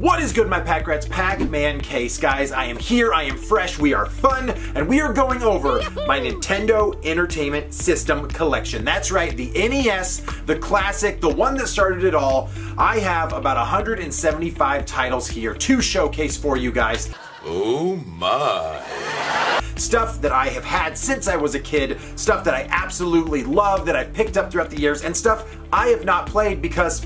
What is good, my PacRats? Pacmancase, guys. I am here, I am fresh, we are fun, and we are going over my Nintendo Entertainment System collection. That's right, the NES, the classic, the one that started it all. I have about 175 titles here to showcase for you guys. Oh my. Stuff that I have had since I was a kid, stuff that I absolutely love, that I've picked up throughout the years, and stuff I have not played because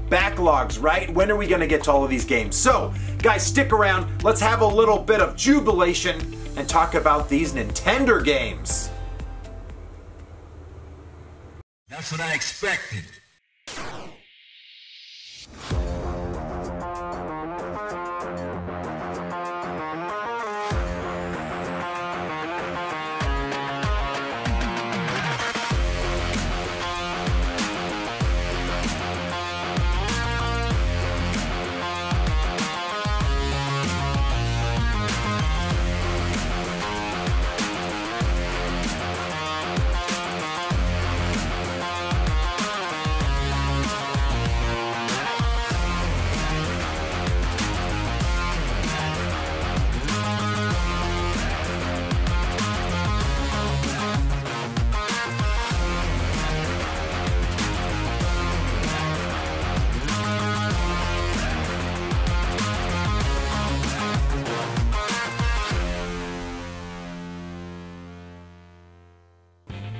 backlogs, right? When are we gonna get to all of these games? So, guys, stick around. Let's have a little bit of jubilation and talk about these Nintendo games. That's what I expected.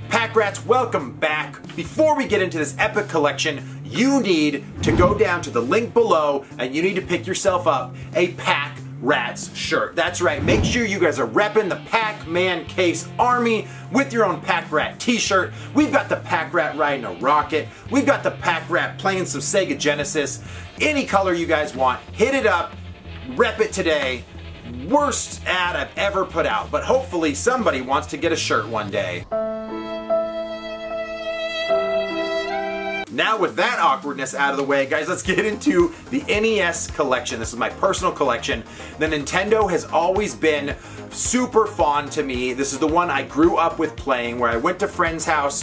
PacRats, welcome back. Before we get into this epic collection, you need to go down to the link below and you need to pick yourself up a PacRats shirt. That's right, make sure you guys are repping the Pacmancase army with your own PacRat t-shirt. We've got the PacRat riding a rocket. We've got the PacRat playing some Sega Genesis. Any color you guys want, hit it up, rep it today. Worst ad I've ever put out, but hopefully somebody wants to get a shirt one day. Now with that awkwardness out of the way, guys, let's get into the NES collection. This is my personal collection. The Nintendo has always been super fond to me. This is the one I grew up with playing, where I went to friend's house,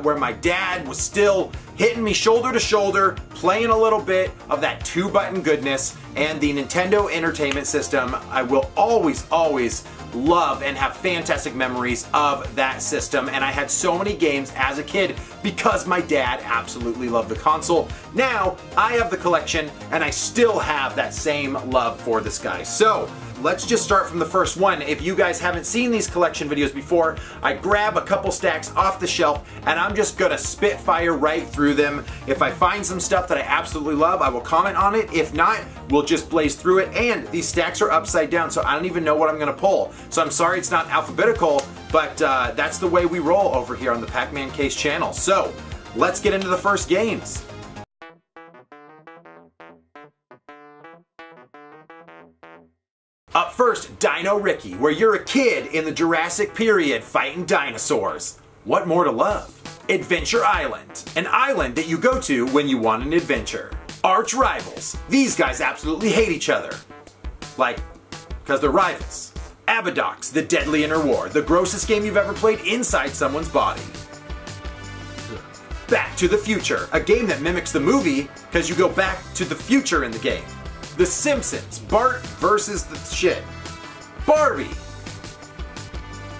where my dad was still hitting me shoulder to shoulder, playing a little bit of that two-button goodness, and the Nintendo Entertainment System. I will always love and have fantastic memories of that system, and I had so many games as a kid because my dad absolutely loved the console. Now I have the collection and I still have that same love for this guy. So let's just start from the first one. If you guys haven't seen these collection videos before, I grab a couple stacks off the shelf and I'm just gonna spitfire right through them. If I find some stuff that I absolutely love, I will comment on it. If not, we'll just blaze through it. And these stacks are upside down, so I don't even know what I'm gonna pull. So I'm sorry it's not alphabetical, but that's the way we roll over here on the Pacmancase channel. So let's get into the first games. Up first, Dino Ricky, where you're a kid in the Jurassic period fighting dinosaurs. What more to love? Adventure Island, an island that you go to when you want an adventure. Arch rivals. These guys absolutely hate each other. Like, because they're rivals. Abadox, the Deadly Inner War, the grossest game you've ever played inside someone's body. Back to the Future, a game that mimics the movie because you go back to the future in the game. The Simpsons, Bart versus the shit. Barbie.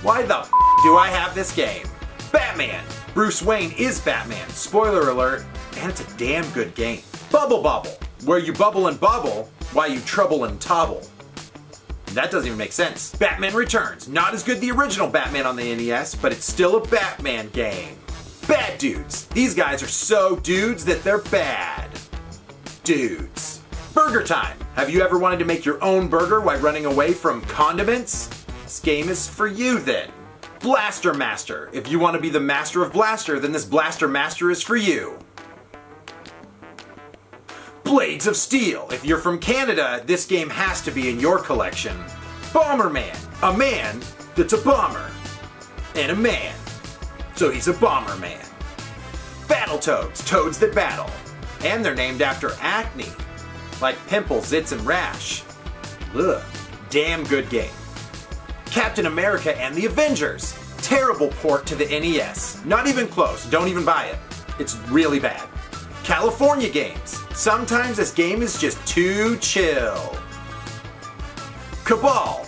Why the f do I have this game? Batman. Bruce Wayne is Batman. Spoiler alert, and it's a damn good game. Bubble Bobble, where you bubble and bobble while you trouble and tobble. That doesn't even make sense. Batman Returns, not as good the original Batman on the NES, but it's still a Batman game. Bad Dudes, these guys are so dudes that they're bad. Dudes. Burger Time, have you ever wanted to make your own burger while running away from condiments? This game is for you then. Blaster Master, if you want to be the master of Blaster, then this Blaster Master is for you. Blades of Steel, if you're from Canada, this game has to be in your collection. Bomberman, a man that's a bomber. And a man, so he's a Bomberman. Battletoads, toads that battle. And they're named after acne. Like pimples, zits, and rash. Ugh, damn good game. Captain America and the Avengers. Terrible port to the NES. Not even close, don't even buy it. It's really bad. California games. Sometimes this game is just too chill. Cabal,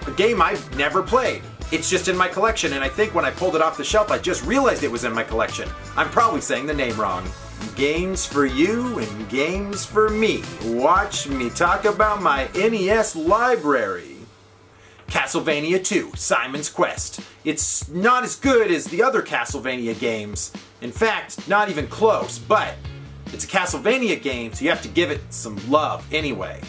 a game I've never played. It's just in my collection, and I think when I pulled it off the shelf, I just realized it was in my collection. I'm probably saying the name wrong. Games for you and games for me. Watch me talk about my NES library. Castlevania 2, Simon's Quest. It's not as good as the other Castlevania games. In fact, not even close, but it's a Castlevania game, so you have to give it some love anyway.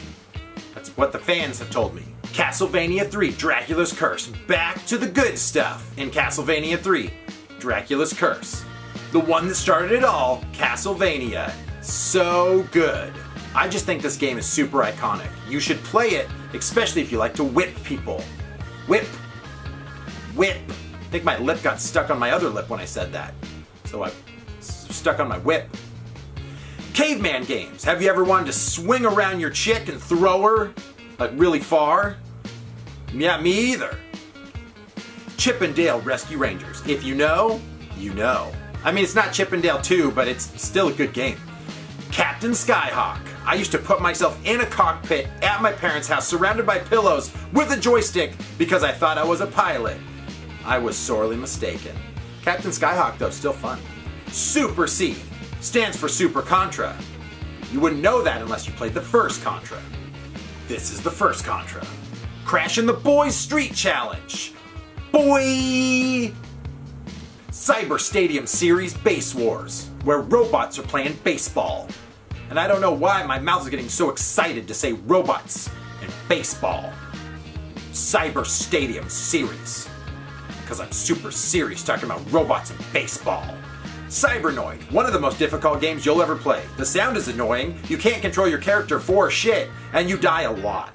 That's what the fans have told me. Castlevania 3, Dracula's Curse. Back to the good stuff in Castlevania 3, Dracula's Curse. The one that started it all, Castlevania. So good. I just think this game is super iconic. You should play it, especially if you like to whip people. Whip. Whip. I think my lip got stuck on my other lip when I said that. So I stuck on my whip. Caveman games. Have you ever wanted to swing around your chick and throw her, like, really far? Yeah, me either. Chip 'n Dale Rescue Rangers. If you know, you know. I mean, it's not Chip 'n Dale 2, but it's still a good game. Captain Skyhawk. I used to put myself in a cockpit at my parents' house surrounded by pillows with a joystick because I thought I was a pilot. I was sorely mistaken. Captain Skyhawk, though, still fun. Super C stands for Super Contra. You wouldn't know that unless you played the first Contra. This is the first Contra. Crash and the Boys Street Challenge. Boy! Cyber Stadium Series Base Wars, where robots are playing baseball. And I don't know why my mouth is getting so excited to say robots and baseball. Cyber Stadium Series. Because I'm super serious talking about robots and baseball. Cybernoid, one of the most difficult games you'll ever play. The sound is annoying, you can't control your character for shit, and you die a lot.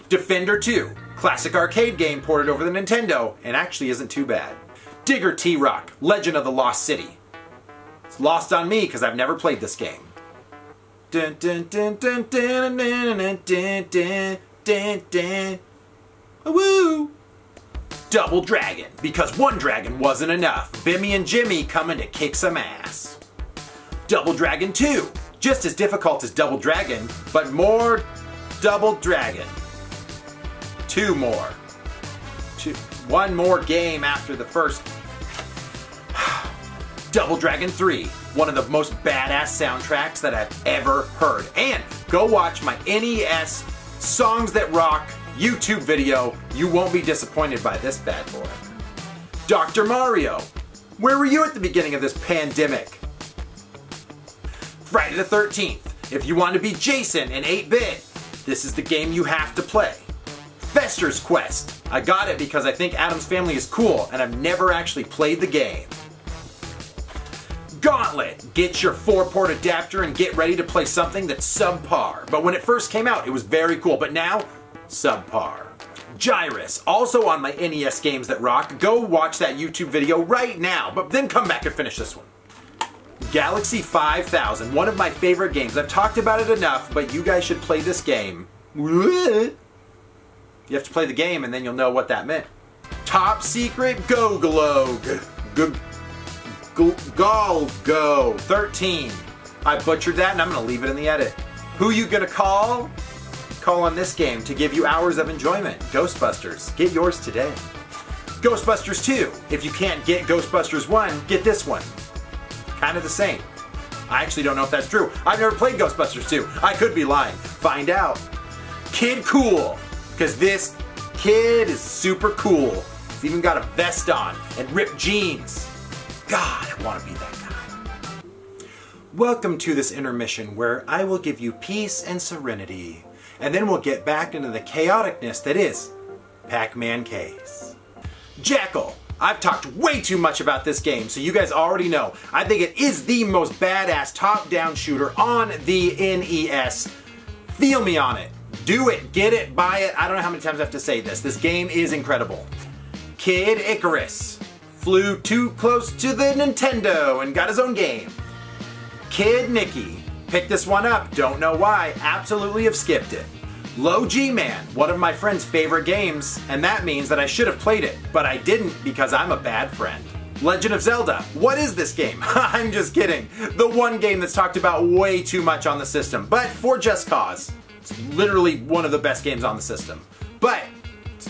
Defender 2, classic arcade game ported over the Nintendo, and actually isn't too bad. Digger T-Rock, Legend of the Lost City. It's lost on me because I've never played this game. Dun, dun, dun, dun, dun, dun, dun, dun, dun, dun, dun. Woo! Double Dragon, because one dragon wasn't enough. Bimmy and Jimmy coming to kick some ass. Double Dragon 2, just as difficult as Double Dragon, but more Double Dragon. Two more. One more game after the first. Double Dragon 3, one of the most badass soundtracks that I've ever heard. And go watch my NES Songs That Rock YouTube video. You won't be disappointed by this bad boy. Dr. Mario, where were you at the beginning of this pandemic? Friday the 13th, if you want to be Jason in 8-bit, this is the game you have to play. Fester's Quest, I got it because I think Adam's Family is cool and I've never actually played the game. Gauntlet, get your 4-port adapter and get ready to play something that's subpar. But when it first came out, it was very cool, but now, subpar. Gyrus, also on my NES Games That Rock. Go watch that YouTube video right now, but then come back and finish this one. Galaxy 5000, one of my favorite games. I've talked about it enough, but you guys should play this game. You have to play the game and then you'll know what that meant. Top Secret Go-Glogue. Go 13. I butchered that and I'm gonna leave it in the edit. Who you gonna call? Call on this game to give you hours of enjoyment. Ghostbusters, get yours today. Ghostbusters 2, if you can't get Ghostbusters 1, get this one. Kind of the same. I actually don't know if that's true. I've never played Ghostbusters 2. I could be lying. Find out. Kid Cool, because this kid is super cool. He's even got a vest on and ripped jeans. God, I want to be that guy. Welcome to this intermission where I will give you peace and serenity, and then we'll get back into the chaoticness that is Pacmancase. Jackal, I've talked way too much about this game, so you guys already know. I think it is the most badass top-down shooter on the NES. Feel me on it. Do it, get it, buy it. I don't know how many times I have to say this. This game is incredible. Kid Icarus flew too close to the Nintendo and got his own game. Kid Nicky, picked this one up, don't know why, absolutely have skipped it. Low G-Man, one of my friend's favorite games, and that means that I should have played it, but I didn't because I'm a bad friend. Legend of Zelda. What is this game? I'm just kidding. The one game that's talked about way too much on the system, but for just cause. It's literally one of the best games on the system. But it's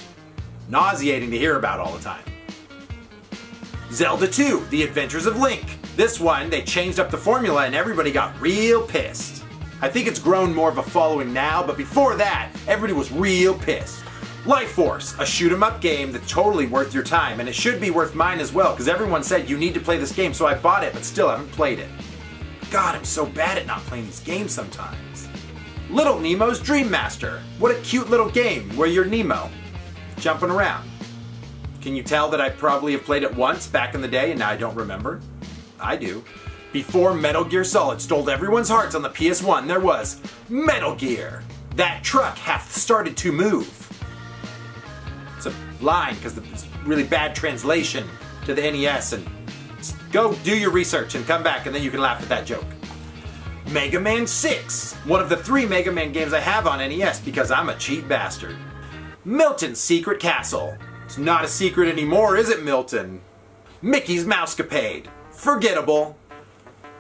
nauseating to hear about all the time. Zelda 2, The Adventures of Link. This one, they changed up the formula and everybody got real pissed. I think it's grown more of a following now, but before that, everybody was real pissed. Life Force, a shoot-'em-up game that's totally worth your time, and it should be worth mine as well, because everyone said you need to play this game, so I bought it, but still haven't played it. God, I'm so bad at not playing these games sometimes. Little Nemo's Dream Master. What a cute little game where you're Nemo, jumping around. Can you tell that I probably have played it once back in the day, and now I don't remember? I do. Before Metal Gear Solid stole everyone's hearts on the PS1, there was Metal Gear. That truck hath started to move. It's a line because it's really bad translation to the NES, and go do your research and come back and then you can laugh at that joke. Mega Man 6, one of the 3 Mega Man games I have on NES because I'm a cheap bastard. Milton's Secret Castle. It's not a secret anymore, is it, Milton? Mickey's Mousecapade. Forgettable.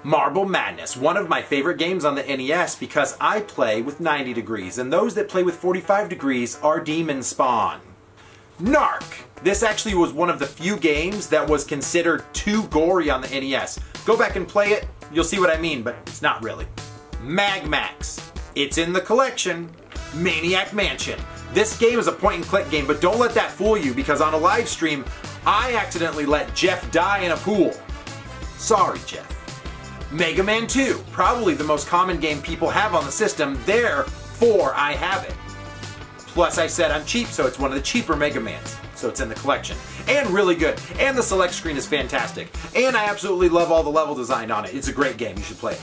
Marble Madness, one of my favorite games on the NES because I play with 90 degrees, and those that play with 45 degrees are demon spawn. Narc. This actually was one of the few games that was considered too gory on the NES. Go back and play it, you'll see what I mean, but it's not really. Mag Max. It's in the collection. Maniac Mansion. This game is a point-and-click game, but don't let that fool you because on a live stream, I accidentally let Jeff die in a pool. Sorry, Jeff. Mega Man 2, probably the most common game people have on the system, therefore I have it. Plus I said I'm cheap, so it's one of the cheaper Mega Mans, so it's in the collection. And really good, and the select screen is fantastic. And I absolutely love all the level design on it. It's a great game, you should play it.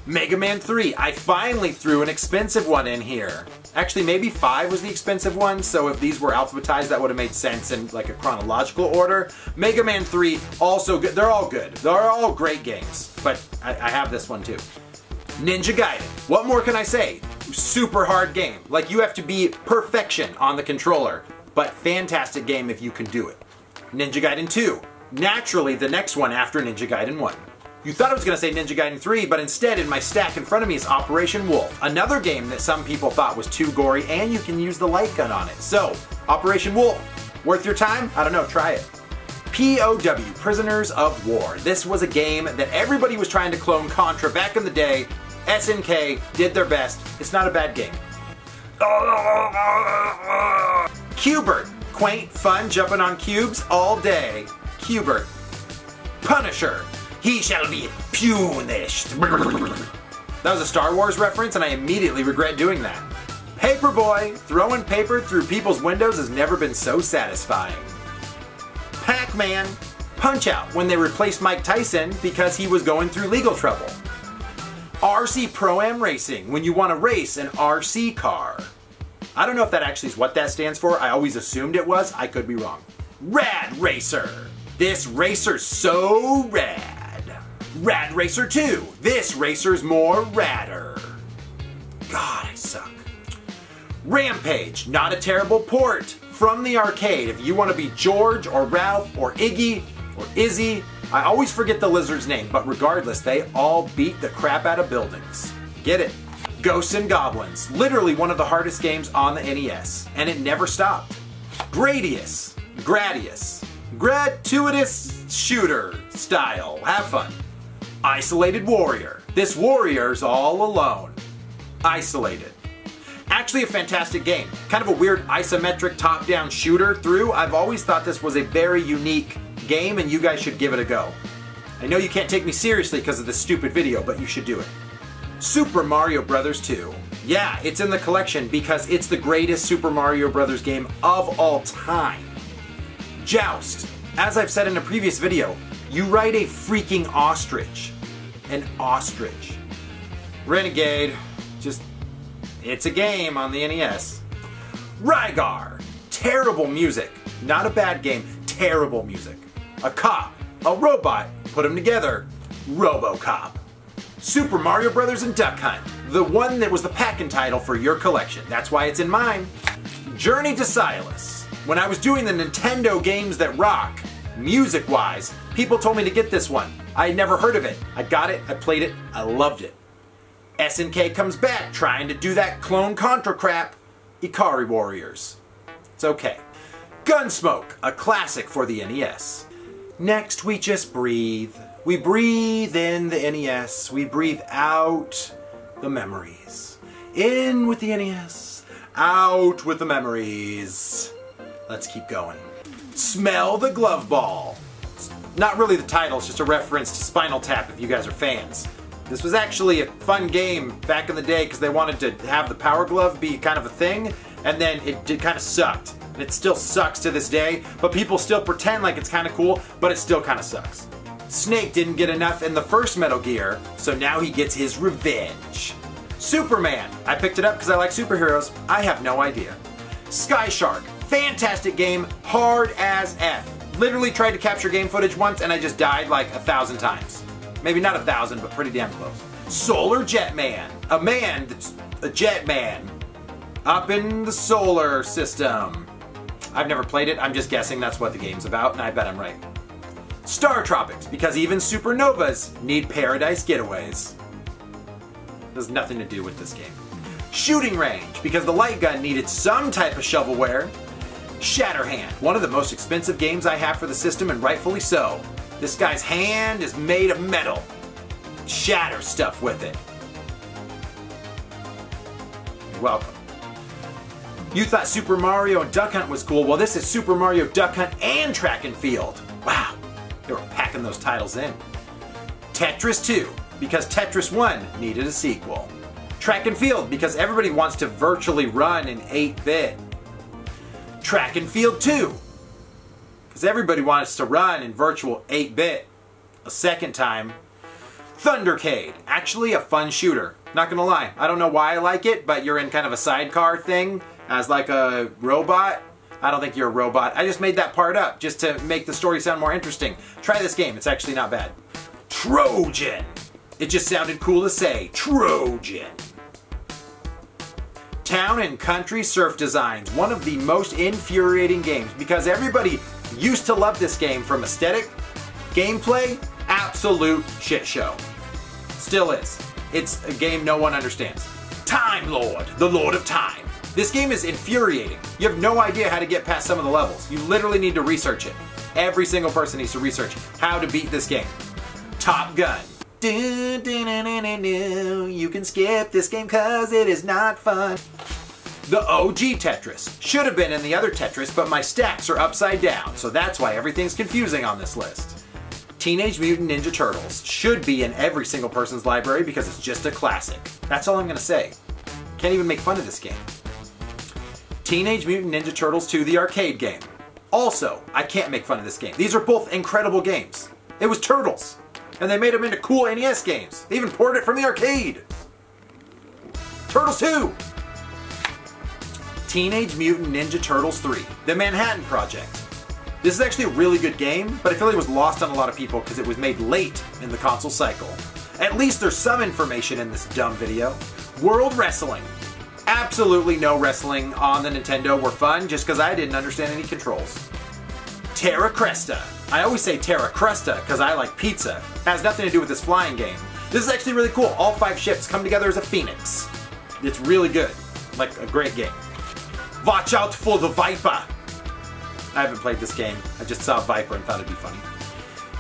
Mega Man 3, I finally threw an expensive one in here. Actually, maybe 5 was the expensive one, so if these were alphabetized, that would have made sense in like a chronological order. Mega Man 3, also good. They're all good. They're all great games, but I have this one too. Ninja Gaiden. What more can I say? Super hard game. Like, you have to be perfection on the controller, but fantastic game if you can do it. Ninja Gaiden 2. Naturally, the next one after Ninja Gaiden 1. You thought I was going to say Ninja Gaiden 3, but instead in my stack in front of me is Operation Wolf, another game that some people thought was too gory, and you can use the light gun on it. So, Operation Wolf, worth your time? I don't know, try it. POW, Prisoners of War. This was a game that everybody was trying to clone Contra back in the day. SNK did their best. It's not a bad game. Q*bert, quaint, fun, jumping on cubes all day. Q*bert. Punisher. He shall be punished. That was a Star Wars reference, and I immediately regret doing that. Paperboy, throwing paper through people's windows has never been so satisfying. Pac-Man Punch Out, when they replaced Mike Tyson because he was going through legal trouble. RC Pro-Am Racing, when you want to race an RC car. I don't know if that actually is what that stands for. I always assumed it was. I could be wrong. Rad Racer. This racer's so rad. Rad Racer 2. This racer's more radder. God, I suck. Rampage. Not a terrible port from the arcade. If you want to be George or Ralph or Iggy or Izzy, I always forget the lizard's name, but regardless, they all beat the crap out of buildings. Get it? Ghosts and Goblins. Literally one of the hardest games on the NES, and it never stopped. Gradius. Gratuitous shooter style. Have fun. Isolated Warrior. This warrior's all alone. Isolated. Actually a fantastic game. Kind of a weird isometric top-down shooter through. I've always thought this was a very unique game, and you guys should give it a go. I know you can't take me seriously because of this stupid video, but you should do it. Super Mario Bros. 2. Yeah, it's in the collection because it's the greatest Super Mario Bros. Game of all time. Joust. As I've said in a previous video, you ride a freaking ostrich. An ostrich. Renegade. Just, it's a game on the NES. Rygar. Terrible music. Not a bad game. Terrible music. A cop. A robot. Put them together. RoboCop. Super Mario Bros. And Duck Hunt. The one that was the pack-in title for your collection. That's why it's in mine. Journey to Silas. When I was doing the Nintendo games that rock, Music-wise, people told me to get this one. I had never heard of it. I got it, I played it, I loved it. SNK comes back trying to do that clone Contra crap. Ikari Warriors. It's okay. Gunsmoke, a classic for the NES. Next, we just breathe. We breathe in the NES. We breathe out the memories. In with the NES. Out with the memories. Let's keep going. Smell the Glove Ball. It's not really the title, it's just a reference to Spinal Tap if you guys are fans. This was actually a fun game back in the day because they wanted to have the Power Glove be kind of a thing, and then it kind of sucked. And it still sucks to this day, but people still pretend like it's kind of cool, but it still kind of sucks. Snake didn't get enough in the first Metal Gear, so now he gets his revenge. Superman. I picked it up because I like superheroes. I have no idea. Sky Shark. Fantastic game. Hard as F. Literally tried to capture game footage once and I just died like 1,000 times. Maybe not 1,000, but pretty damn close. Solar Jetman. A man that's a Jetman. Up in the solar system. I've never played it. I'm just guessing that's what the game's about, and I bet I'm right. Star Tropics, because even supernovas need paradise getaways. There's nothing to do with this game. Shooting Range, because the light gun needed some type of shovelware. Shatterhand, one of the most expensive games I have for the system, and rightfully so. This guy's hand is made of metal. Shatter stuff with it. You're welcome. You thought Super Mario and Duck Hunt was cool. Well, this is Super Mario Duck Hunt and Track and Field. Wow, they were packing those titles in. Tetris 2, because Tetris 1 needed a sequel. Track and Field, because everybody wants to virtually run in 8-bit. Track and Field 2, because everybody wants to run in virtual 8-bit a second time. Thundercat, actually a fun shooter. Not gonna lie, I don't know why I like it, but you're in kind of a sidecar thing as like a robot. I don't think you're a robot. I just made that part up just to make the story sound more interesting. Try this game, it's actually not bad. Trojan. It just sounded cool to say, Trojan. Town and Country Surf Designs, one of the most infuriating games because everybody used to love this game from aesthetic, gameplay, absolute shit show. Still is. It's a game no one understands. Time Lord, the Lord of Time. This game is infuriating. You have no idea how to get past some of the levels. You literally need to research it. Every single person needs to research how to beat this game. Top Gun. You can skip this game cause it is not fun. The OG Tetris. Should have been in the other Tetris, but my stacks are upside down, so that's why everything's confusing on this list. Teenage Mutant Ninja Turtles. Should be in every single person's library because it's just a classic. That's all I'm gonna say. Can't even make fun of this game. Teenage Mutant Ninja Turtles 2, the arcade game. Also, I can't make fun of this game. These are both incredible games. It was Turtles, and they made them into cool NES games. They even ported it from the arcade. Turtles 2. Teenage Mutant Ninja Turtles 3, the Manhattan Project. This is actually a really good game, but I feel like it was lost on a lot of people because it was made late in the console cycle. At least there's some information in this dumb video. World Wrestling. Absolutely no wrestling on the Nintendo were fun just because I didn't understand any controls. Terra Cresta. I always say Terra Cresta because I like pizza. It has nothing to do with this flying game. This is actually really cool. All 5 ships come together as a phoenix. It's really good. Like a great game. Watch out for the Viper. I haven't played this game. I just saw Viper and thought it'd be funny.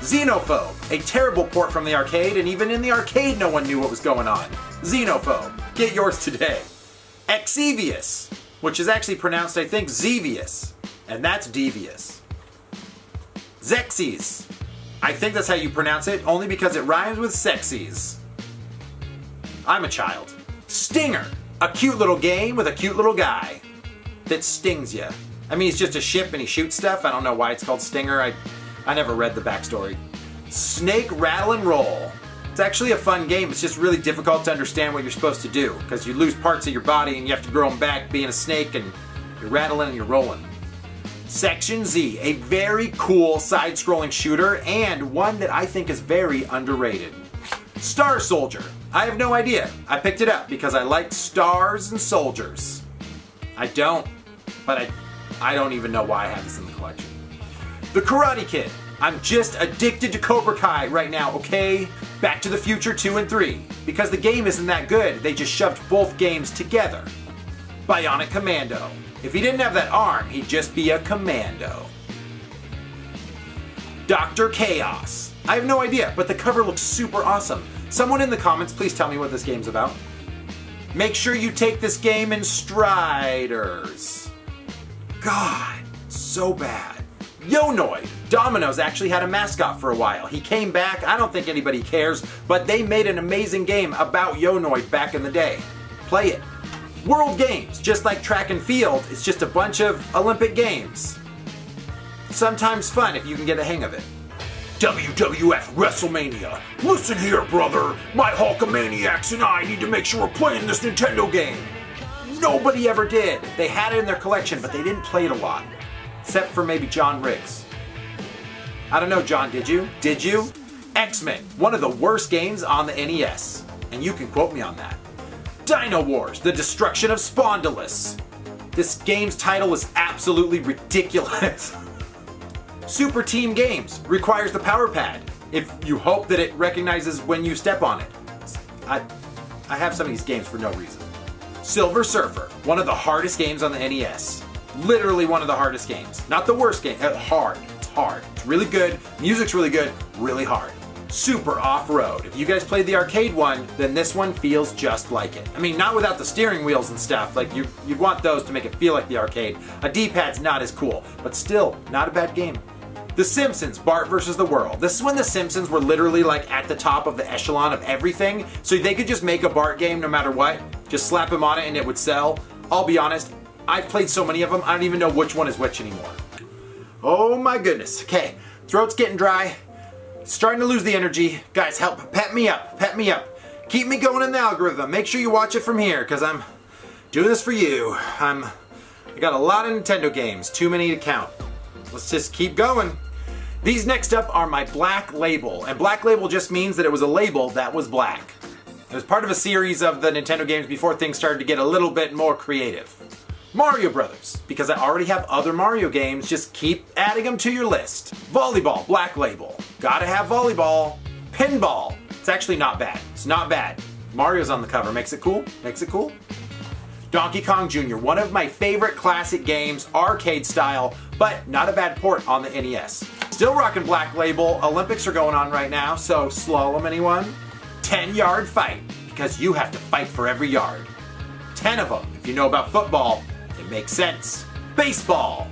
Xenophobe. A terrible port from the arcade, and even in the arcade no one knew what was going on. Xenophobe. Get yours today. Exevious, which is actually pronounced, I think, Xevious, and that's devious. Xexes. I think that's how you pronounce it, only because it rhymes with sexies. I'm a child. Stinger. A cute little game with a cute little guy that stings you. I mean, he's just a ship and he shoots stuff. I don't know why it's called Stinger. I never read the backstory. Snake Rattle and Roll. It's actually a fun game. It's just really difficult to understand what you're supposed to do because you lose parts of your body and you have to grow them back being a snake and you're rattling and you're rolling. Section Z, a very cool side-scrolling shooter and one that I think is very underrated. Star Soldier. I have no idea. I picked it up because I like stars and soldiers. I don't, but I don't even know why I have this in the collection. The Karate Kid. I'm just addicted to Cobra Kai right now, okay? Back to the Future 2 and 3. Because the game isn't that good, they just shoved both games together. Bionic Commando. If he didn't have that arm, he'd just be a commando. Dr. Chaos. I have no idea, but the cover looks super awesome. Someone in the comments, please tell me what this game's about. Make sure you take this game in striders. God, so bad. Yonoid. Domino's actually had a mascot for a while. He came back, I don't think anybody cares, but they made an amazing game about Yonoid back in the day. Play it. World Games, just like track and field, it's just a bunch of Olympic games. Sometimes fun if you can get a hang of it. WWF Wrestlemania. Listen here, brother. My Hulkamaniacs and I need to make sure we're playing this Nintendo game. Nobody ever did. They had it in their collection, but they didn't play it a lot. Except for maybe John Riggs. I don't know, John, did you? Did you? X-Men, one of the worst games on the NES. And you can quote me on that. Dino Wars, the destruction of Spondylus. This game's title is absolutely ridiculous. Super Team Games requires the power pad. If you hope that it recognizes when you step on it. I have some of these games for no reason. Silver Surfer, one of the hardest games on the NES. Literally one of the hardest games. Not the worst game, hard. It's hard. It's really good, music's really good, really hard. Super Off-Road. If you guys played the arcade one, then this one feels just like it. I mean, not without the steering wheels and stuff. Like, you'd want those to make it feel like the arcade. A D-pad's not as cool, but still, not a bad game. The Simpsons, Bart versus the World. This is when the Simpsons were literally like at the top of the echelon of everything, so they could just make a Bart game no matter what. Just slap him on it and it would sell. I'll be honest, I've played so many of them, I don't even know which one is which anymore. Oh my goodness. Okay, throat's getting dry. Starting to lose the energy. Guys, help, pep me up, pep me up. Keep me going in the algorithm. Make sure you watch it from here, because I'm doing this for you. I got a lot of Nintendo games, too many to count. Let's just keep going. These next up are my black label, and black label just means that it was a label that was black. It was part of a series of the Nintendo games before things started to get a little bit more creative. Mario Brothers, because I already have other Mario games, just keep adding them to your list. Volleyball, black label. Gotta have volleyball. Pinball. It's actually not bad. It's not bad. Mario's on the cover. Makes it cool? Makes it cool? Donkey Kong Jr., one of my favorite classic games, arcade style, but not a bad port on the NES. Still rocking black label. Olympics are going on right now, so slalom, anyone? 10-yard fight, because you have to fight for every yard. 10 of them. If you know about football, it makes sense. Baseball.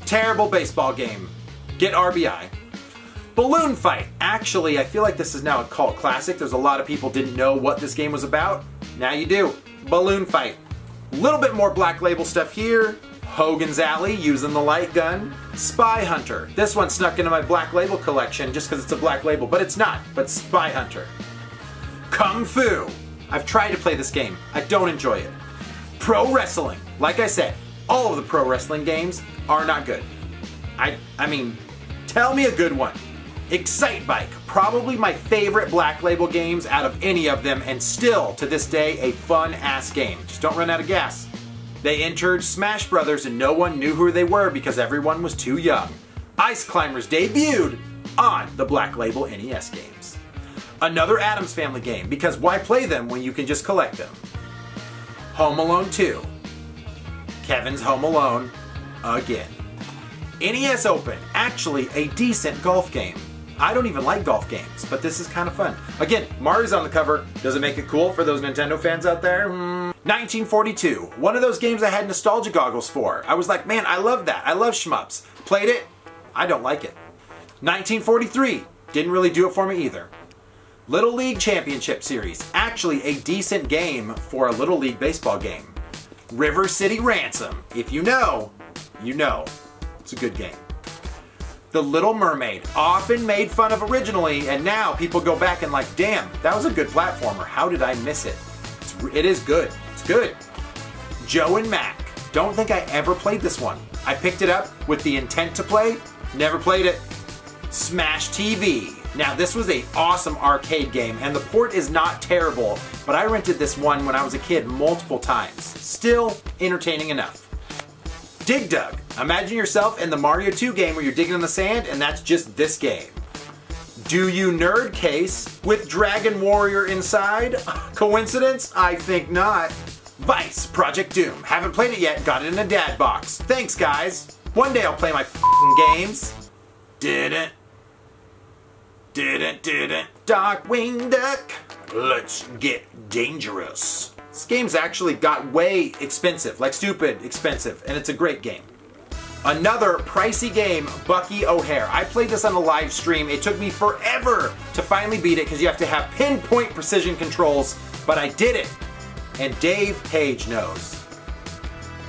Terrible baseball game. Get RBI. Balloon Fight. Actually, I feel like this is now a cult classic. There's a lot of people didn't know what this game was about. Now you do. Balloon Fight. A little bit more black label stuff here. Hogan's Alley, using the light gun. Spy Hunter. This one snuck into my black label collection just because it's a black label, but it's not. But Spy Hunter. Kung Fu. I've tried to play this game. I don't enjoy it. Pro Wrestling. Like I said, all of the pro wrestling games are not good. I mean, tell me a good one. Excite Bike. Probably my favorite black label games out of any of them, and still, to this day, a fun-ass game. Just don't run out of gas. They entered Smash Brothers and no one knew who they were because everyone was too young. Ice Climbers debuted on the black label NES games. Another Addams Family game, because why play them when you can just collect them? Home Alone 2. Kevin's Home Alone again. NES Open, actually a decent golf game. I don't even like golf games, but this is kind of fun. Again, Mario's on the cover. Does it make it cool for those Nintendo fans out there? 1942, one of those games I had nostalgia goggles for. I was like, man, I love that. I love shmups. Played it, I don't like it. 1943, didn't really do it for me either. Little League Championship Series, actually a decent game for a Little League baseball game. River City Ransom, if you know, you know. It's a good game. The Little Mermaid, often made fun of originally, and now people go back and like, damn, that was a good platformer. How did I miss it? It is good. It's good. Joe and Mac. Don't think I ever played this one. I picked it up with the intent to play, never played it. Smash TV. Now this was an awesome arcade game, and the port is not terrible, but I rented this one when I was a kid multiple times. Still entertaining enough. Dig Dug. Imagine yourself in the Mario 2 game where you're digging in the sand, and that's just this game. Do You Nerd Case with Dragon Warrior inside? Coincidence? I think not. Vice Project Doom. Haven't played it yet, got it in a dad box. Thanks guys. One day I'll play my f***ing games. Didn't. Darkwing Duck. Let's get dangerous. This game's actually got way expensive, like stupid expensive, and it's a great game. Another pricey game, Bucky O'Hare. I played this on a live stream. It took me forever to finally beat it because you have to have pinpoint precision controls, but I did it. And Dave Page knows.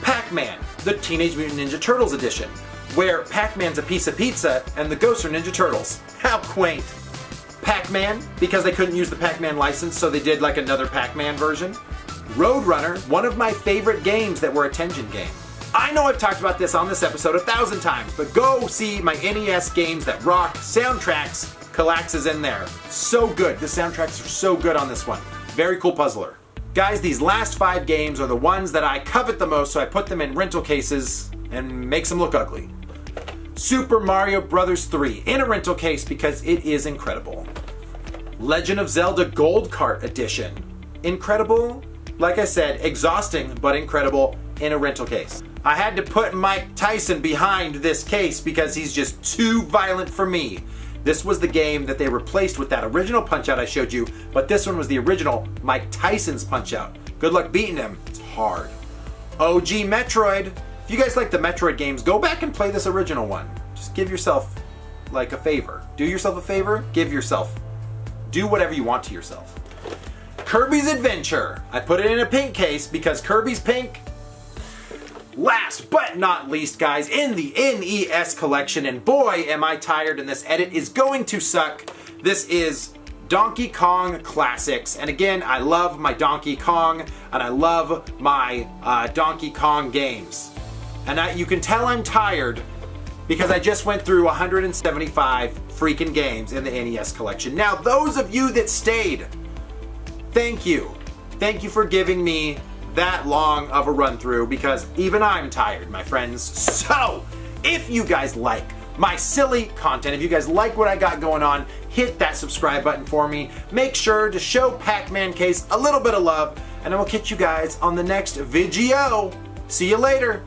Pac-Man, the Teenage Mutant Ninja Turtles edition, where Pac-Man's a piece of pizza and the ghosts are Ninja Turtles. How quaint. Pac-Man, because they couldn't use the Pac-Man license, so they did like another Pac-Man version. Roadrunner, one of my favorite games that were a Tengen game. I know I've talked about this on this episode 1,000 times, but go see my NES games that rock soundtracks. Kallax is in there. So good. The soundtracks are so good on this one. Very cool puzzler. Guys, these last 5 games are the ones that I covet the most, so I put them in rental cases and makes them look ugly. Super Mario Bros. 3 in a rental case because it is incredible. Legend of Zelda Gold Cart Edition. Incredible? Like I said, exhausting but incredible in a rental case. I had to put Mike Tyson behind this case because he's just too violent for me. This was the game that they replaced with that original Punch-Out I showed you, but this one was the original Mike Tyson's Punch-Out. Good luck beating him. It's hard. OG Metroid. If you guys like the Metroid games, go back and play this original one. Just give yourself like a favor. Do yourself a favor, give yourself. Do whatever you want to yourself. Kirby's Adventure. I put it in a pink case because Kirby's pink. Last but not least, guys, in the NES collection, and boy am I tired and this edit is going to suck, this is Donkey Kong Classics. And again, I love my Donkey Kong and I love my Donkey Kong games. And you can tell I'm tired because I just went through 175 freaking games in the NES collection. Now, those of you that stayed, thank you. Thank you for giving me that long of a run through because even I'm tired, my friends. So, if you guys like my silly content, if you guys like what I got going on, hit that subscribe button for me. Make sure to show Pacmancase a little bit of love, and I will catch you guys on the next video. See you later.